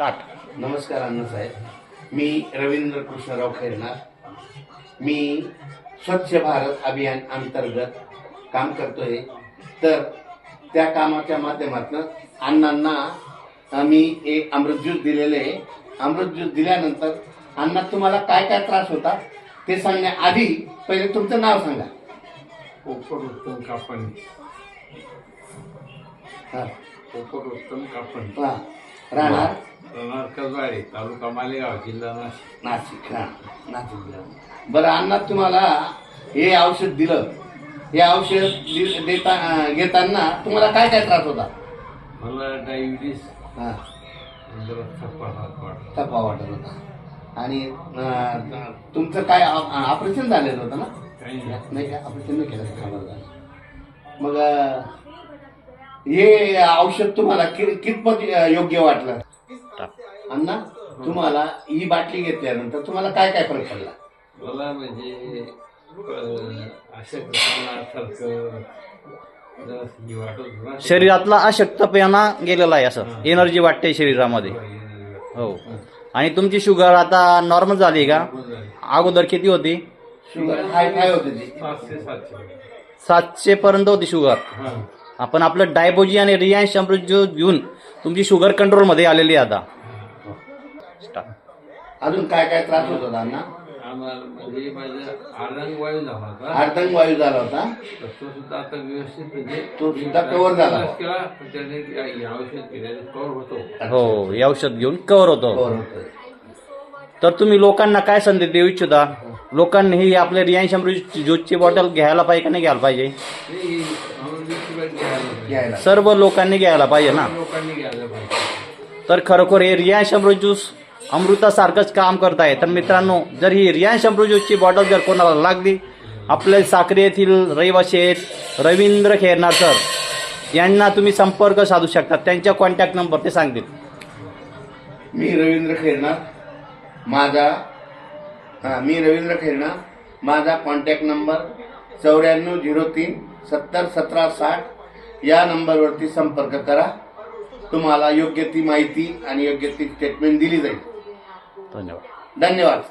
Start. नमस्कार अण्णासाहेब, मी रवींद्र कृष्णराव खैरनार। मी स्वच्छ भारत अभियान अंतर्गत काम करतोय। तर त्या कामाच्या माध्यमातून अण्णांना मी एक अमृत ज्यूस दिलेले आहे। अमृत ज्यूस दिल्यानंतर अण्णा तुम्हाला काय काय त्रास होता ते सांगण्याआधी पहिले तुमचं नाव सांगा। पोपट उत्तम कापण. हा, पोपट उत्तम कापण. हा. राहणार कजवाडी, तालुका मालेगाव, जिल्हा नाशिक. नाशिक. हा, नाशिक. बरं अण्णा, तुम्हाला हे औषध दिलं, हे औषध घेताना तुम्हाला काय काय त्रास होता? मला डायबिटीस, हा, थकवा वाटत होता. आणि तुमचं काय ऑपरेशन झालेलं होतं ना? नाही का? ऑपरेशन नाही केलं. मग हे औषध तुम्हाला कितपत योग्य वाटलं? अण्णा, तुम्हाला ही बाटली घेतल्यानंतर तुम्हाला काय काय फरक पडला? मला म्हणजे शरीरातला अशक्तपणा गेलेला आहे, असं एनर्जी वाटते शरीरामध्ये. हो. आणि तुमची शुगर आता नॉर्मल झाली का? अगोदर किती होती? शुगर हाय होती ती 700 पर्यंत होती शुगर. आपण आपलं डायबोजी आणि रियांश अमृत ज्यूस घेऊन तुमची शुगर कंट्रोल मध्ये आलेली आहे आता. अजून काय काय त्रास होत होता अण्णा? म्हणजे माझा अर्धांग वायू झाला होता. अर्धांग वायू झाला होता. तो सुद्धा आता व्यवस्थित म्हणजे तो सुद्धा कव्हर झाला. त्याने औषध केल्याने कव्हर होतो. हो, हे औषध घेऊन कव्हर होतो. कव्हर होतं. तर तुम्ही लोकांना काय संदेश देऊ इच्छिता? लोकांनी ही आपल्या रियांश अमृत ज्यूसची बॉटल घ्यायला पाहिजे का नाही घ्यायला पाहिजे? घ्यायला सर्व लोकांनी घ्यायला पाहिजे ना. लोकांनी घ्यायला पाहिजे. तर खरोखर हे रियांश अमृत ज्यूस अमृतासारखंच काम करत आहे. तर मित्रांनो, जर ही रियांश अमृत ज्यूसची बॉटल जर कोणाला लागली, आपल्या साक्री येथील रहिवासी आहेत रवींद्र खैरनार सर यांना तुम्ही संपर्क साधू शकता. त्यांच्या कॉन्टॅक्ट नंबर ते सांगतील. मी रवींद्र खैरनार, माझा कॉन्टॅक्ट नंबर 9403 70 17 60 या नंबरवरती संपर्क करा. तुम्हाला योग्य ती माहिती आणि योग्य ती स्टेटमेंट दिली जाईल. धन्यवाद. धन्यवाद.